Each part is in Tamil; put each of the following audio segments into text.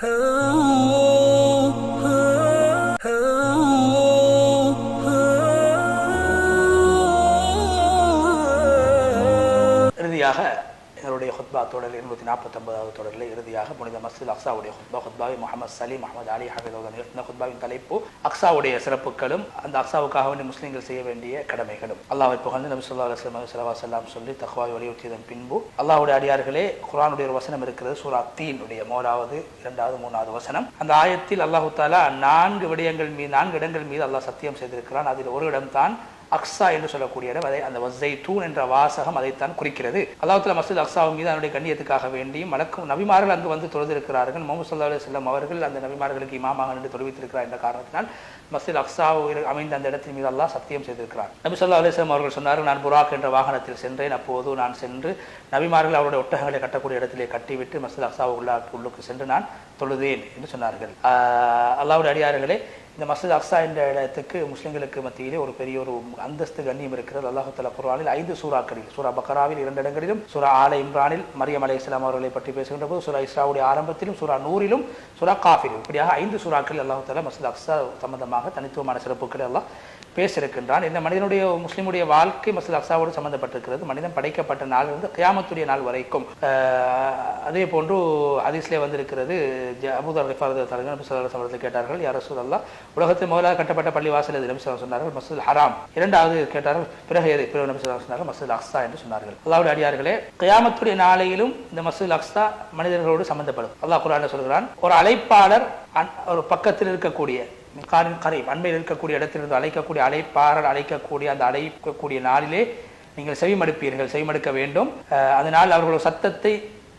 இறுதியாக எங்களுடைய ஹுத்பா தொடரில் 249வது தொடரில் இறுதியாக புனித மஸ்ஜித் அக்ஸாவுடைய ஹுத்பாவை முகமது சலீம் அஹமது அலி ஹபீதுல்லாஹ் நிறுத்தின ஹுத்பாவின் தலைப்பு அக்ஸாவுடைய சிறப்புகளும் அந்த அக்ஸாவுக்காக வேண்டிய முஸ்லீம்கள் செய்ய வேண்டிய கடமைகளும். அல்லாஹ்வை புகழ்ந்து நபி ஸல்லல்லாஹு அலைஹி வஸல்லம் சொல்லி தக்வாவை வலியுறுத்தியதன் பின்பு அல்லாஹ்வுடைய அடியார்களே, குர்ஆனுடைய ஒரு வசனம் இருக்கிறது, சூரா தீனுடைய 1வது 2வது 3வது வசனம். அந்த ஆயத்தில் அல்லாஹு தஆலா 4 இடங்கள் மீது அல்லாஹ் சத்தியம் செய்திருக்கிறான். அதில் ஒரு இடம்தான் அக்ஸா என்று சொல்லக்கூடிய இடம். அதை அந்த வஸ்ஸைத்தூன் என்ற வாசகம் அதைத்தான் குறிக்கிறது. அல்லாஹ் தஆலா மஸ்ஜித் அக்ஸாவின் மீது அவருடைய கண்ணியத்துக்காக வேண்டியும் நபிமார்கள் அங்கு வந்து தொழுதிருக்கிறார்கள். முஹம்மது ஸல்லல்லாஹு அலைஹி வஸல்லம் அவர்கள் அந்த நபிமார்களுக்கு இமாமாக நின்று தொழுவித்திருக்கிறார் என்ற காரணத்தினால் மஸ்ஜித் அக்ஸாவில் அமைந்த அந்த இடத்தின் மீது அல்லாஹ் சத்தியம் செய்திருக்கிறார். நபி ஸல்லல்லாஹு அலைஹி வஸல்லம் அவர்கள் சொன்னார்கள், நான் புராக் என்ற வாகனத்தில் சென்றேன். அப்போது நான் சென்று நபிமார்கள் அவருடைய ஒட்டகங்களை கட்டக்கூடிய இடத்திலே கட்டிவிட்டு மஸ்ஜித் அக்ஸா உள்ளுக்கு சென்று நான் தொழுதேன் என்று சொன்னார்கள். அல்லாஹ்வுடைய அடியார்களே, இந்த மஸ்ஜித் அக்ஸா என்ற இடத்துக்கு முஸ்லிம்களுக்கு மத்தியிலே ஒரு பெரிய ஒரு அந்தஸ்து கண்ணியம் இருக்கிறது. அல்லாஹ் தஆலா குர்ஆனில் 5 சூறாக்களில், சூரா பக்ராவில் 2 இடங்களிலும், சூரா ஆல இம்ரானில் மரியம் அலைஹிஸ்ஸலாம் அவர்களை பற்றி பேசுகின்ற போது, சூரா இஸ்ராவுடைய ஆரம்பத்திலும், சூரா நூரிலும், சூரா காஃபிலும், இப்படியாக 5 சூறாக்களில் அல்லாஹ் தஆலா மஸ்ஜித் அக்ஸா சம்பந்தமாக தனித்துவமான சிறப்புகளை அல்லாஹ் பேசியிருக்கின்றான். இந்த மனிதனுடைய முஸ்லிமுடைய வாழ்க்கை மஸ்ஜித் அக்ஸாவோடு சம்பந்தப்பட்டிருக்கிறது. மனிதன் படைக்கப்பட்ட நாளிலிருந்து கியாமத்துடைய நாள் வரைக்கும். அதே போன்று ஹதீஸ்லே வந்திருக்கிறது, அபூ தர் கிஃபாரி ரலியல்லாஹு நபி ஸல்லல்லாஹு அலைஹி வஸல்லம் கேட்டார்கள், யா ரசூலல்லாஹ், உலகத்தில் முதலாக கட்டப்பட்ட பள்ளிவாசல் எது? நபி ஸல்லல்லாஹு அலைஹி வஸல்லம் சொன்னார்கள், மஸ்ஜித் ஹராம். இரண்டாவது கேட்டார்கள், பிறகு எது? பிறகு நபி ஸல்லல்லாஹு அலைஹி வஸல்லம் சொன்னார்கள், மஸ்ஜித் அக்ஸா என்று சொன்னார்கள். அல்லாஹ்வுடைய அடியார்களே, கியாமத்துடைய நாளையிலும் இந்த மஸ்ஜித் அக்ஸா மனிதர்களோடு சம்பந்தப்படும். அல்லாஹ் குர்ஆனில் சொல்கிறான், ஒரு அழைப்பாளர் ஒரு பக்கத்தில் இருக்கக்கூடிய அண்மையில் இருக்கக்கூடிய இடத்திலிருந்து அழைக்கக்கூடிய அழைப்பாளர் அழைக்கக்கூடிய அந்த அழைக்கக்கூடிய நாளிலே நீங்கள் செவிமடுக்க வேண்டும். அதனால் அவர்கள் சத்தத்தை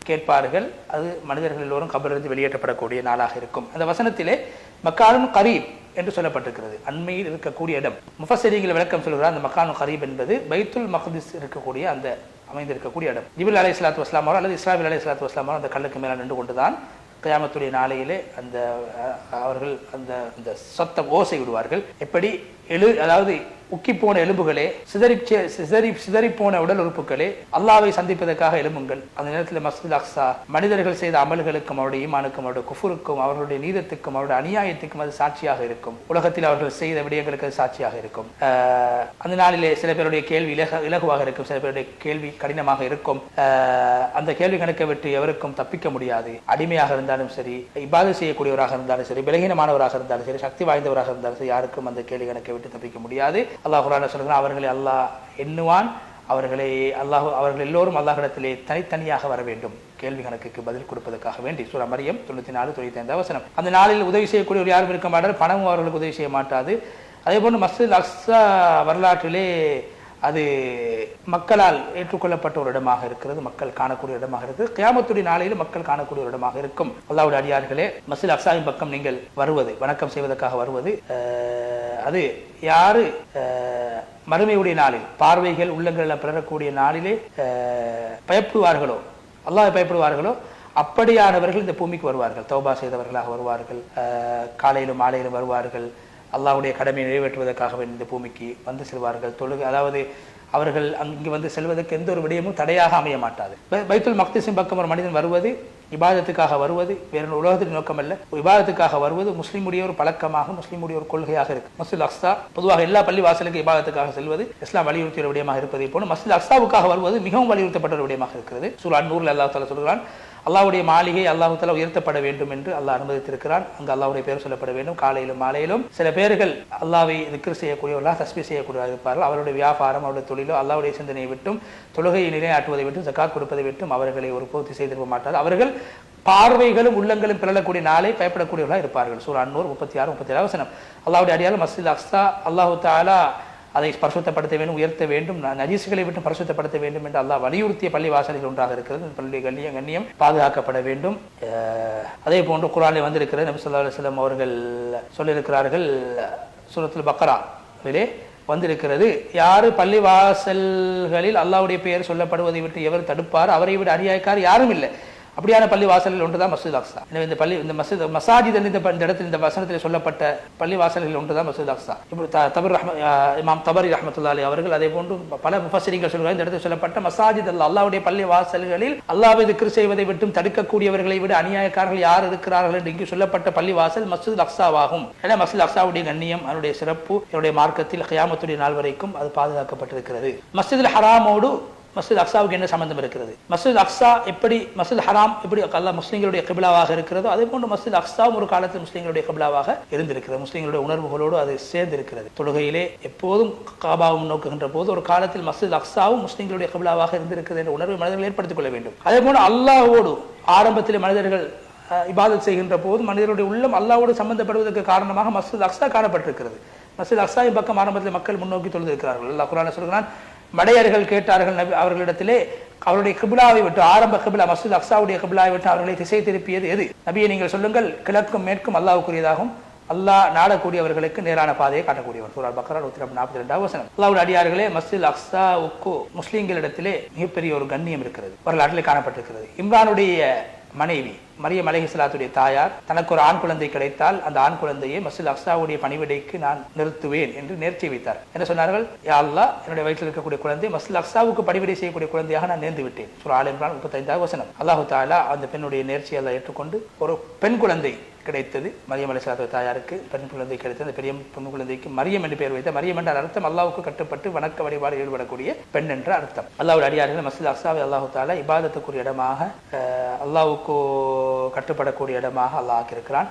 கேட்பார்கள். அது மனிதர்கள் எல்லோரும் கபரிலிருந்து வெளியேற்றப்படக்கூடிய நாளாக இருக்கும். அந்த வசனத்திலே மக்கானும் கரீப் என்று சொல்லப்பட்டிருக்கிறது, அண்மையில் இருக்கக்கூடிய இடம். முஃபஸ்ஸிரீன்கள் விளக்கம் சொல்கிறார், அந்த மக்கானும் கரீப் என்பது பைத்துல் மக்திஸ் இருக்கக்கூடிய அந்த அமைந்திருக்கக்கூடிய இடம். ஜிப்ரீல் அலைஹிஸ்ஸலாத்து வஸ்ஸலாம் அல்லது இஸ்ராஃபீல் அலைஹிஸ்ஸலாத்து வஸ்ஸலாம் அந்த கல்லுக்கு மேலே நின்று கொண்டுதான் கியாமத்துடைய நாளையிலே அவர்கள் அந்த சத்தம் ஓசை விடுவார்கள். எப்படி அதாவது உக்கிப்போன எலும்புகளே, சிதறிப்போன உடல் உறுப்புகளே, அல்லாஹ்வை சந்திப்பதற்காக எழும்புங்கள். அந்த நேரத்தில் மஸ்ஜித் அக்ஸா மனிதர்கள் செய்த அமல்களுக்கும் அவருடைய ஈமானுக்கும் அவருடைய குஃபுருக்கும் அவர்களுடைய நீதத்துக்கும் அவருடைய அநியாயத்துக்கும் அது சாட்சியாக இருக்கும். உலகத்தில் அவர்கள் செய்த விடயங்களுக்கு அது சாட்சியாக இருக்கும். அந்த நாளிலே சில பேருடைய கேள்வி இலகுவாக இருக்கும், சில பேருடைய கேள்வி கடினமாக இருக்கும். அந்த கேள்வி கணக்கை விட்டு எவருக்கும் தப்பிக்க முடியாது. அடிமையாக இருந்தாலும் சரி, இபாதத் செய்யக்கூடியவராக இருந்தாலும் சரி, பலகீனமானவராக இருந்தாலும் சரி, சக்தி வாய்ந்தவராக இருந்தாலும் சரி, யாருக்கும் அந்த கேள்வி கணக்கை விட்டு தப்பிக்க முடியாது. அல்லாஹ் குர்ஆனில் சொல்கிறான், அவர்களை அல்லாஹ் எண்ணுவான், அவர்கள் எல்லோரும் அல்லாஹ்விடத்திலே தனித்தனியாக வர வேண்டும் கேள்வி கணக்குக்கு பதில் கொடுப்பதற்காக வேண்டி. சூரா மரியம் 94-95 வசனம். அந்த நாளில் உதவி செய்யக்கூடியவர் யாரும் இருக்க மாட்டார், பணமும் அவர்களுக்கு உதவி செய்ய மாட்டாது. அதே போன்று மஸ்ஜித் அக்ஸா வரலாற்றிலே அது மக்களால் ஏற்றுக்கொள்ளப்பட்ட ஒரு இடமாக இருக்கிறது, மக்கள் காணக்கூடிய இடமாக இருக்கிறது. கியாமத்துடைய நாளையில் மக்கள் காணக்கூடிய ஒரு இடமாக இருக்கும். அல்லாஹ்வுடைய அடியார்களே, மஸ்ஜித் அக்ஸாவின் பக்கம் நீங்கள் வருவது, வணக்கம் செய்வதற்காக வருவது, அது யாரு மறுமையுடைய நாளில் பார்வைகள் உள்ளங்கள் பிறரக்கூடிய நாளிலே பயப்படுவார்களோ, அல்லாஹ் பயப்படுவார்களோ, அப்படியானவர்கள் இந்த பூமிக்கு வருவார்கள். தௌபா செய்தவர்களாக வருவார்கள், காலையிலும் மாலையிலும் வருவார்கள். அல்லாஹ்வுடைய கடமையை நிறைவேற்றுவதற்காக இந்த பூமிக்கு வந்து செல்வார்கள். அதாவது அவர்கள் அங்கு வந்து செல்வதற்கு எந்த ஒரு விடயமும் தடையாக அமைய மாட்டாது. பைத்துல் மக்திஸின் பக்கம் ஒரு மனிதன் வருவது இபாதத்துக்காக வருவது, வேற உலகத்தின் நோக்கம் அல்ல, இபாதத்துக்காக வருவது முஸ்லிமுடைய ஒரு பழக்கமாக, முஸ்லிமுடைய ஒரு கொள்கையாக இருக்கு. மஸ்ஜித் அக்ஸா பொதுவாக எல்லா பள்ளி வாசலுக்கு இபாதத்துக்காக செல்வது இஸ்லாம் வலியுறுத்திய விடயமாக இருப்பதை போல மஸ்ஜித் அக்ஸாவுக்காக வருவது மிகவும் வலியுறுத்தப்பட்ட ஒரு விடயமாக இருக்கிறது. சூரா நூரில் அல்லாஹ் தஆலா சொல்கிறான், அல்லாஹ்வுடைய மாளிகை அல்லாஹ் தஆலா உயர்த்தப்பட வேண்டும் என்று அல்லாஹ் அனுமதித்திருக்கிறான். அங்கு அல்லாஹ்வுடைய பெயர் சொல்லப்பட வேண்டும். காலையிலும் மாலையிலும் சில பேர்கள் அல்லாஹ்வை திக்ர் செய்யக்கூடியவர்களாக, தஸ்பீஹ் செய்யக்கூடியவர்களாக இருப்பார்கள். அவருடைய வியாபாரம், அவருடைய தொழிலோ அல்லாஹ்வுடைய சிந்தனையை விட்டும், தொழுகையை நிலையாட்டுவதை விட்டும், ஜகாத் கொடுப்பதை விட்டும் அவர்களை ஒரு பூர்த்தி செய்திருக்க மாட்டார்கள். அவர்கள் பார்வைகளும் உள்ளங்களும் பிறழக்கூடிய நாளை பயப்படக்கூடியவர்களாக இருப்பார்கள். சூரா நூர் 36-37 வசனம். அல்லாஹ்வுடைய அடியார்கள் மஸ்ஜித் அக்ஸா அல்லாஹ் தஆலா அதை பரிசுத்தப்படுத்த வேண்டும், உயர்த்த வேண்டும், நஜீஸ்களை விட்டு பரிசுத்தப்படுத்த வேண்டும் என்று அல்லாஹ் வலியுறுத்திய பள்ளி வாசல்கள் ஒன்றாக இருக்கிறது. பள்ளி கண்ணியம் பாதுகாக்கப்பட வேண்டும். அதே போன்று குர்ஆனில் வந்திருக்கிறது, நபி ஸல்லல்லாஹு அலைஹி வஸல்லம் அவர்கள் சொல்லியிருக்கிறார்கள், சூரத்துல் பக்ராவிலே வந்திருக்கிறது, யாரு பள்ளி வாசல்களில் அல்லாஹ்வுடைய பெயர் சொல்லப்படுவதை விட்டு எவர் தடுப்பார், அவரை விட அநியாயக்காரர் யாரும் இல்லை. அப்படியான பள்ளி வாசல்கள் ஒன்றுதான் மஸ்ஜித் அக்ஸா. எனவே இந்த மசாஜித் இந்த இடத்தில் இந்த வசனத்தில் சொல்லப்பட்ட பள்ளி வாசல்கள் ஒன்றுதான் மஸ்ஜித் அக்ஸா. இமாம் தபரி ரஹ்மத்துல்லாஹி அவர்கள் அதே போன்று பல முஃபஸ்ஸிரீன்கள் சொல்கிறார்கள், இந்த இடத்தில் சொல்லப்பட்ட மசாஜித் அல்லாஹ்வுடைய பள்ளி வாசல்களில் அல்லாஹ்வை திக்ர் செய்வதை விட்டும் தடுக்கக்கூடியவர்களை விட அநியாயக்காரர்கள் யார் இருக்கிறார்கள் என்று இங்கு சொல்லப்பட்ட பள்ளி வாசல் மஸ்ஜித் அக்ஸாவாகும். ஏன்னா மஸ்ஜித் அக்ஸாவுடைய கண்ணியம், அதனுடைய சிறப்பு என்னுடைய மார்க்கத்தில் கியாமத்துடைய நாள் வரைக்கும் அது பாதுகாக்கப்பட்டிருக்கிறது. மஸ்ஜித் ஹராமோடு மஸ்ஜித் அக்ஸாவுக்கு என்ன சம்பந்தம் இருக்கிறது? மஸ்ஜித் அக்ஸா எப்படி மஸ்ஜித் ஹராம் எப்படி அல்லாஹ் முஸ்லிம்களுடைய கிபிலாவாக இருக்கிறதோ அதே போன்று மஸ்ஜித் அக்ஸாவும் ஒரு காலத்தில் முஸ்லிம்களுடைய கிபிலாவாக இருந்திருக்கிறது. முஸ்லிம்களுடைய உணர்வுகளோடு அது சேர்ந்து இருக்கிறது. தொழுகையிலே எப்போதும் காபாவும் நோக்குகின்ற போது ஒரு காலத்தில் மஸ்ஜித் அக்ஸாவும் முஸ்லிம்களுடைய கிபிலாவாக இருந்திருக்கிறது என்ற உணர்வை மனிதர்கள் ஏற்படுத்திக் கொள்ள வேண்டும். அதே போன்று அல்லாஹ்வோடு ஆரம்பத்தில் மனிதர்கள் இபாதத் செய்கின்ற போது மனிதர்களுடைய உள்ளம் அல்லாஹ்வோடு சம்பந்தப்படுவதற்கு காரணமாக மஸ்ஜித் அக்ஸா காணப்பட்டிருக்கிறது. மஸ்ஜித் அக்ஸாவின் பக்கம் ஆரம்பத்தில் மக்கள் முன்னோக்கி தொழுதிருக்கிறார்கள். அல்லாஹ் குர்ஆனில் சொல்கிறான், மடையர்கள் கேட்டார்கள் அவர்களிடத்திலே அவருடைய கிபிலாவை விட்டு, ஆரம்ப கிபிலா மஸ்ஜித் அக்ஸாவுடைய கிபிலாவை விட்டு அவர்களை திசை திருப்பியது எது? நபியை நீங்கள் சொல்லுங்கள், கிழக்கும் மேற்கும் அல்லாஹ்வுக்குரியதாகும், அல்லாஹ் நாடக்கூடியவர்களுக்கு நேரான பாதையை காட்டக்கூடியவர். சூரா பக்ரா 142வது வசனம். அல்லாஹ்வுடைய அடியார்களே, மஸ்ஜித் அக்ஸாவுக்கு முஸ்லிம்களிடத்திலே மிகப்பெரிய ஒரு கண்ணியம் இருக்கிறது, வரலாற்றிலே காணப்பட்டிருக்கிறது. இம்ரானுடைய மனைவி மரியம் அலைஹிஸ்ஸலாத்துடைய தாயார் தனக்கு ஒரு ஆண் குழந்தை கிடைத்தால் அந்த ஆண் குழந்தையை மஸ்ஜித் அக்ஸாவுடைய பணிவிடைக்கு நான் நிறுத்துவேன் என்று நேர்ச்சி வைத்தார். என்ன சொன்னார்கள்? யா அல்லாஹ், என்னுடைய வயிற்றில் இருக்கக்கூடிய குழந்தை மஸ்ஜித் அக்ஸாவுக்கு பணிவிடை செய்யக்கூடிய குழந்தையாக நான் நேர்ந்து விட்டேன். சூரா ஆல் இம்ரான் 35வது வசனம். அல்லாஹ் தஆலா அந்த பெண்ணுடைய நேர்ச்சியை அல்லாஹ் ஏற்றுக்கொண்டு ஒரு பெண் குழந்தை கிடைத்தது. மரியம் அலைஹிஸ்ஸலாத்து தாயாருக்கு பெண் குழந்தை கிடைத்தது. அந்த பெரிய பெண் குழந்தைக்கு மரியம் என்று பெயர் வைத்த. மரியம் என்ற அர்த்தம் அல்லாஹ்வுக்கு கட்டுப்பட்டு வணக்க வழிபாடு ஈடுபடக்கூடிய பெண் என்ற அர்த்தம். அல்லாஹ்வுடைய அடியார்கள் மஸ்ஜித் அக்ஸாவை அல்லாஹ் தஆலா இபாதத்துக்குரிய இடமாக, அல்லாஹ்வுக்கு கட்டுப்படக்கூடிய இடமாக அல்லாஹ் ஆக்கியிருக்கிறான்.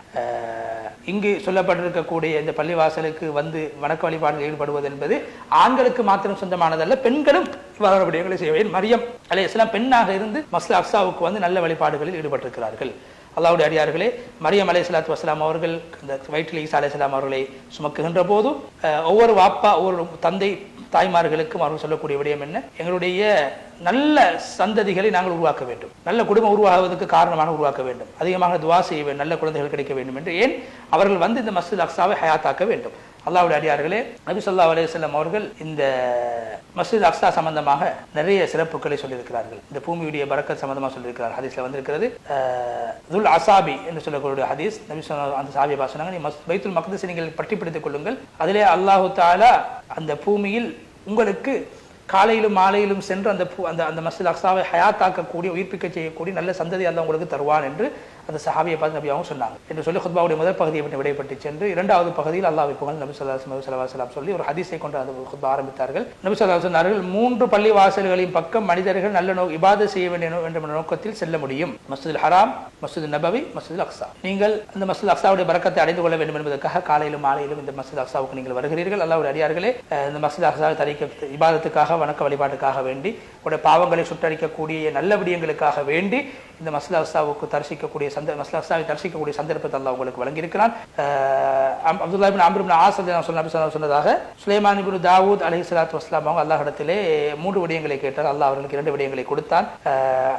இங்கு சொல்லப்பட்டிருக்கக்கூடிய இந்த பள்ளிவாசலுக்கு வந்து வணக்க வழிபாடு ஈடுபடுவது என்பது ஆண்களுக்கு மாத்திரம் சொந்தமானதல்ல, பெண்களும் இவ்வாறான விடயங்களை செய்வேன். மரியம் அலைஹிஸ்ஸலாம் பெண்ணாக இருந்து மஸ்ஜித் அக்ஸாவுக்கு வந்து நல்ல வழிபாடுகளில் ஈடுபட்டிருக்கிறார்கள். அல்லாஹ்வுடைய அடியார்களே, மரியம் அலைஹிஸ்ஸலாத்து வஸ்ஸலாம் அவர்கள் இந்த வயிற்றில் ஈசா அலைஹிஸ்ஸலாம் அவர்களை சுமக்குகின்ற போது ஒவ்வொரு வாப்பா, ஒவ்வொரு தந்தை தாய்மார்களுக்கும் அவர்கள் சொல்லக்கூடிய விடயம் என்ன? எங்களுடைய நல்ல சந்ததிகளை நாங்கள் உருவாக்க வேண்டும், நல்ல குடும்பம் உருவாகுவதற்கு காரணமாக உருவாக்க வேண்டும், அதிகமாக துவா செய்ய வேண்டும், நல்ல குழந்தைகள் கிடைக்க வேண்டும் என்று. ஏன்? அவர்கள் வந்து இந்த மஸ்ஜித் அக்ஸாவை ஹயாத்தாக்க வேண்டும். அல்லாஹ்வுடைய அடியார்களே, நபி ஸல்லல்லாஹு அலைஹி வஸல்லம் அவர்கள் இந்த மஸ்ஜித் அக்ஸா சம்பந்தமாக நிறைய சிறப்புகளை சொல்லியிருக்கிறார்கள். இந்த பூமியுடைய பரக்கத் சம்பந்தமாக சொல்லியிருக்கிறார். ஹதீஸ்ல வந்திருக்கிறது. துல் அசாபி என்று சொல்லக்கூடிய ஹதீஸ். நபி ஸல்லல்லாஹு அந்த சாபியை சொன்னாங்க, நீ பைத்துல் மக்திஸை நீங்கள் பற்றி பிடித்துக் கொள்ளுங்கள், அதிலே அல்லாஹ் தஆலா அந்த பூமியில் உங்களுக்கு காலையிலும் மாலையிலும் சென்று அந்த மஸ்ஜித் அக்ஸாவை ஹயாத்தாக்கக்கூடிய, உயிர்ப்பிக்க செய்யக்கூடிய நல்ல சந்ததி அல்லாஹ் உங்களுக்கு தருவான் என்று அந்த சஹாபியை பார்த்து நபி அவங்க சொன்னாங்க என்று சொல்லி குத்பாவுடைய முதல் பகுதியை விட்டு விடைபட்டு சென்று இரண்டாவது பகுதியில் அல்லாஹ்வை புகழ் நபி ஸல்லல்லாஹு அலைஹி வஸல்லம் சொல்லி ஒரு ஹதீஸை கொண்டு அந்த குத்பா ஆரம்பித்தார்கள். நபி ஸல்லல்லாஹு சொன்னார்கள், 3 பள்ளி வாசல்களின் பக்கம் மனிதர்கள் நல்ல இபாதத் செய்ய வேண்டும் என்ற நோக்கத்தில் செல்ல முடியும். மஸ்ஜிதுல் ஹராம், மஸ்ஜிது நபவி, மஸ்ஜிதுல் அக்ஸா. நீங்கள் இந்த மஸ்ஜித் அக்ஸாவுடைய பரக்கத்தை அடைந்து கொள்ள வேண்டும் என்பதற்காக காலையிலும் மாலையிலும் இந்த மஸ்ஜித் அக்ஸாவுக்கு நீங்கள் வருகிறீர்கள். அல்லாஹ்வுடைய அடியார்களே, இந்த மஸ்ஜித் அக்ஸாவை தரிக்க இபாதத்துக்காக, வணக்க வழிபாட்டுக்காக வேண்டி, உடைய பாவங்களை சுட்டரிக்கக்கூடிய நல்ல விடயங்களுக்காக வேண்டி இந்த மஸ்ஜித் அக்ஸாவுக்கு தரிசிக்கக்கூடிய மஸ்ஜித் அக்ஸாவை தரிசிக்கக்கூடிய சந்தர்ப்பத்தை அல்லாஹ் உங்களுக்கு வழங்கியிருக்கிறான். அப்துல்லா இப்னு அம்ர் இப்னு ஆஸ் சொன்னதாக சுலைமான் இப்னு தாவூத் அலைஹிஸ்ஸலாத்து வஸ்ஸலாம் அவங்க அல்லாஹ்விடத்திலே 3 விடயங்களை கேட்டார். அல்லாஹ் அவர்களுக்கு 2 விடயங்களை கொடுத்தான்.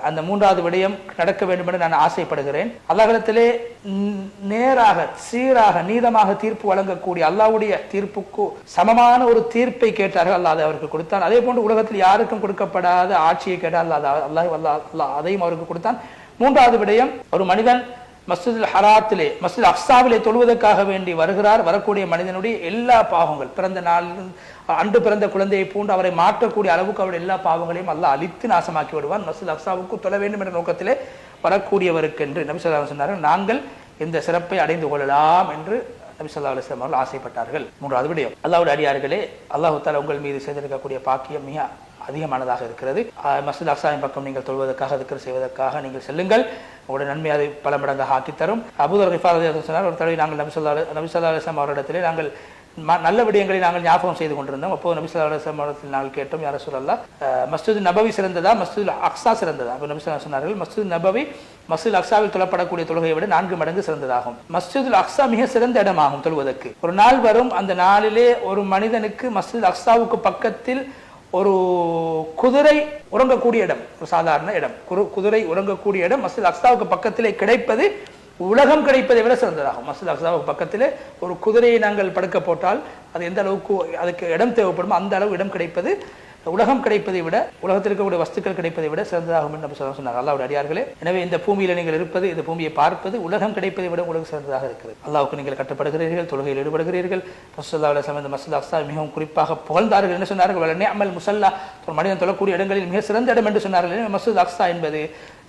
அந்த 3வது விடயம் நடக்க வேண்டும் என்று நான் ஆசைப்படுகிறேன். அல்லாஹ்விடத்திலே நேராக, சீராக, நீதமாக தீர்ப்பு வழங்கக்கூடிய அல்லாஹ்வுடைய தீர்ப்புக்கு சமமான ஒரு தீர்ப்பை கேட்டார்கள். அல்லாஹ் அதை அவருக்கு கொடுத்தான். அதே போன்று உலகத்தில் யாருக்கும் கொடுக்கப்படாத ஆட்சியை கேட்டால் அல்லாஹ் அதையும் அவருக்கு கொடுத்தான். 3வது விடயம், ஒரு மனிதன் மஸ்ஜிதுல் ஹராத்திலே, மஸ்ஜித் அக்ஸாவிலே தொழுவதற்காக வேண்டி வருகிறார். வரக்கூடிய மனிதனுடைய எல்லா பாவங்கள், பிறந்த நாள் அன்று பிறந்த குழந்தையை போன்று அவரை மாற்றக்கூடிய அளவுக்கு அவருடைய எல்லா பாவங்களையும் அல்லாஹ் அழித்து நாசமாக்கி விடுவான். மஸ்ஜித் அக்ஸாவுக்கு தொழ வேண்டும் என்ற நோக்கத்திலே வரக்கூடியவருக்கு என்று நபி ஸல்லல்லாஹு அலைஹி வஸல்லம் சொன்னார்கள். நாங்கள் இந்த சிறப்பை அடைந்து கொள்ளலாம் என்று நபி ஸல்லல்லாஹு அலைஹி வஸல்லம் அவர்கள் ஆசைப்பட்டார்கள். 3வது விடயம், அல்லாஹ்வுடைய அடியார்களே, அல்லாஹ் தஆலா உங்கள் மீது செய்திருக்கக்கூடிய பாக்கியம் மிக அதிகமானதாக இருக்கிறது. மஸ்ஜித் அக்ஸாவின் பக்கம் நீங்கள் தொழுவதற்காக, திக்ர் செய்வதற்காக நீங்கள் செல்லுங்கள். உங்களுடைய நன்மை அதை பல மடங்காக ஆக்கித்தரும். அபூதர் கிஃபார் சொன்னார், ஒரு தடவை நாங்கள் நபி ஸல்லல்லாஹு அலைஹி வஸல்லம் அவரிடத்திலே நாங்கள் நல்ல விடயங்களை நாங்கள் ஞாபகம் செய்து கொண்டிருந்தோம். அப்போது நபி ஸல்லல்லாஹு அலைஹி வஸல்லம் நாங்கள் கேட்டோம், யா ரசூலல்லாஹ், மஸ்ஜித் நபவி சிறந்ததா, மஸ்ஜித் அக்ஸா சிறந்ததா? அப்போ நபி ஸல்லல்லாஹு சொன்னார்கள், மஸ்ஜித் நபவி மஸ்ஜித் அக்ஸாவில் தொழப்படக்கூடிய தொழுகையை விட 4 மடங்கு சிறந்ததாகும். மஸ்ஜிதுல் அக்ஸா மிக சிறந்த இடமாகும் தொழுவதற்கு. ஒரு நாள் வரும், அந்த நாளிலே ஒரு மனிதனுக்கு மஸ்ஜித் அக்ஸாவுக்கு பக்கத்தில் ஒரு குதிரை உறங்கக்கூடிய இடம், ஒரு சாதாரண இடம், குதிரை உறங்கக்கூடிய இடம் மஸ்ஜித் அக்ஸாவுக்கு பக்கத்திலே கிடைப்பது உலகம் கிடைப்பதை விட சிறந்ததாகும். மஸ்ஜித் அக்ஸாவுக்கு பக்கத்திலே ஒரு குதிரையை நாங்கள் படுக்க போட்டால் அது எந்த அளவுக்கு அதுக்கு இடம் தேவைப்படுமோ அந்த அளவு இடம் கிடைப்பது உலகம் கிடைப்பதை விட உலகத்தில் இருக்கக்கூடிய வஸ்துக்கள் கிடைப்பதை விட சிறந்ததாகும் என்று சொன்னார் அல்லாஹ்வுடைய அடியார்களே. எனவே இந்த பூமியில் நீங்கள் இருப்பது, இந்த பூமியை பார்ப்பது உலகம் கிடைப்பதை விட உங்களுக்கு சிறந்ததாக இருக்கிறது. அல்லாஹ்வுக்கு நீங்கள் கட்டப்படுகிறீர்கள், தொழுகையில் ஈடுபடுகிறீர்கள். ரசூலுல்லாஹி அலைஹி வஸல்லம் இந்த மஸ்ஜித் அக்ஸா மிகவும் குறிப்பாக புகழ்ந்தார்கள். என்ன சொன்னார்கள்? வல நிஅமல் முஸல்லா, ஒரு மனிதன் தொழக்கூடிய இடங்களில் மிக சிறந்த இடம் என்று சொன்னார்கள். மஸ்ஜித் அக்ஸா என்பது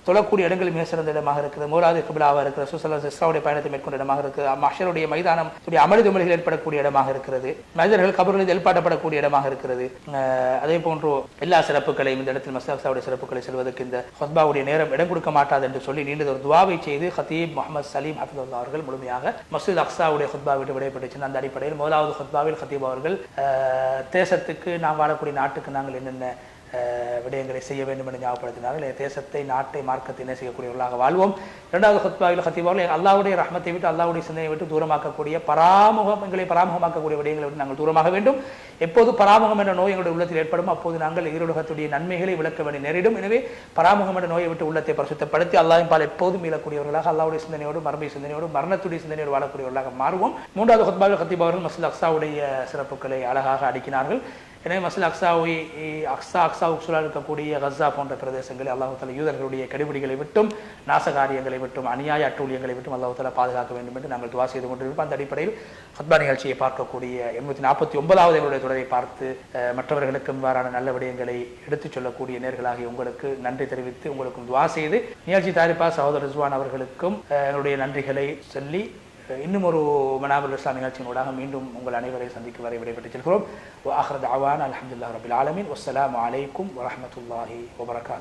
தொழக்கூடிய இடங்கள் மிக சிறந்த இடமாக இருக்கிறது. மூலாவது கிபிலாவாக இருக்கிற ரசூலுல்லாஹி இஸ்ராவுடைய பயணத்தை மேற்கொண்ட இடமாக இருக்கிறது. மஹ்ஷருடைய மைதானம் அமளிதுமலிகள் ஏற்படக்கூடிய இடமாக இருக்கிறது. மனிதர்கள் கபர்களில் எழுப்பாட்டப்படக்கூடிய இடமாக இருக்கிறது. அதே போன்று எல்லா சிறப்புகளையும் இந்த இடத்தில் மஸ்ஜித் அக்ஸாவுடைய சிறப்புகளை செல்வதற்கு இந்த ஹுத்பாவுடைய நேரம் இடம் கொடுக்க மாட்டாது என்று சொல்லி நீண்ட ஒரு துவாவை செய்து ஹத்தீப் முஹம்மது சலீம் ஹஃபிதுல்லாஹ் அவர்கள் முழுமையாக மஸ்ஜித் அக்ஸாவுடைய ஹுத்பா விட்டு விடைபெற்று அந்த அடிப்படையில் முதலாவது ஹுத்பாவில் ஹத்தீப் அவர்கள் தேசத்துக்கு, நாம் வாழக்கூடிய நாட்டுக்கு நாங்கள் என்னென்ன விடயங்களை செய்ய வேண்டும் என்று ஞாபகப்படுத்தினார்கள். தேசத்தை, நாட்டை, மார்க்கத்தை என்ன செய்யக்கூடியவர்களாக வாழ்வோம். இரண்டாவது ஹுத்பாவில் ஹத்தீப் அவர்கள் அல்லாஹ்வுடைய ரஹ்மத்தை விட்டு, அல்லாஹ்வுடைய சிந்தனையை விட்டு தூரமாக்கக்கூடிய எங்களை பராமுகமாக்கக்கூடிய விடயங்களை விட்டு நாங்கள் தூரமாக வேண்டும். எப்போது பராமுகம் என்ற நோய் எங்களுடைய உள்ளத்தில் ஏற்படும் அப்போது நாங்கள் ஈருலகத்துடைய நன்மைகளை விளக்க வேண்டிய நேரிடும். எனவே பராமுகம் என்ற நோயை விட்டு உள்ளத்தை பரிசுத்தப்படுத்தி அல்லாஹ்வின் பால் எப்போதும் மீளக்கூடியவர்களாக, அல்லாஹ்வுடைய சிந்தனையோடு, மரபை சிந்தனையோடு, மரணத்துடைய சிந்தனையோடு வாழக்கூடியவர்களாக மாறுவோம். மூன்றாவது ஹுத்பாவில் ஹத்தீப் அவர்கள் மஸ்ஜித் அக்ஸாவுடைய சிறப்புகளை அழகாக அடுக்கினார்கள். எனவே மஸ்ஜித் அக்ஸாவுக்கு சூழல் இருக்கக்கூடிய கஸா போன்ற பிரதேசங்களை அல்லாஹ் தஆலா யூதர்களுடைய கெடுபிடிகளை விட்டும், நாசகாரியங்களை விட்டும், அநியாய அட்டூழியங்களை விட்டும் அல்லாஹ் தஆலா பாதுகாக்க வேண்டும் என்று நாங்கள் துஆ செய்து கொண்டிருப்போம். அந்த அடிப்படையில் ஹுத்பா நிகழ்ச்சியை பார்க்கக்கூடிய 849வது எங்களுடைய தொடரை பார்த்து மற்றவர்களுக்கும் இவ்வாறான நல்ல விடயங்களை எடுத்துச் சொல்லக்கூடிய நேர்களாகிய உங்களுக்கு நன்றி தெரிவித்து உங்களுக்கும் துஆ செய்து நிகழ்ச்சி தயாரிப்பாளர் சகோதரர் ரிஸ்வான் அவர்களுக்கும் எங்களுடைய நன்றிகளை சொல்லி இன்னும் ஒரு மனாபுல் இஸ்லாம் நிகழ்ச்சியினூடாக மீண்டும் உங்கள் அனைவரை சந்திக்கும் வரை விடைபெற்று செல்கிறோம். வஆகிரு தஅவானா அல்ஹம்துலில்லாஹி ரப்பில் ஆலமீன். வஸ்ஸலாமு அலைக்கும் வரஹ்மத்துல்லாஹி வபரகாத்துஹு.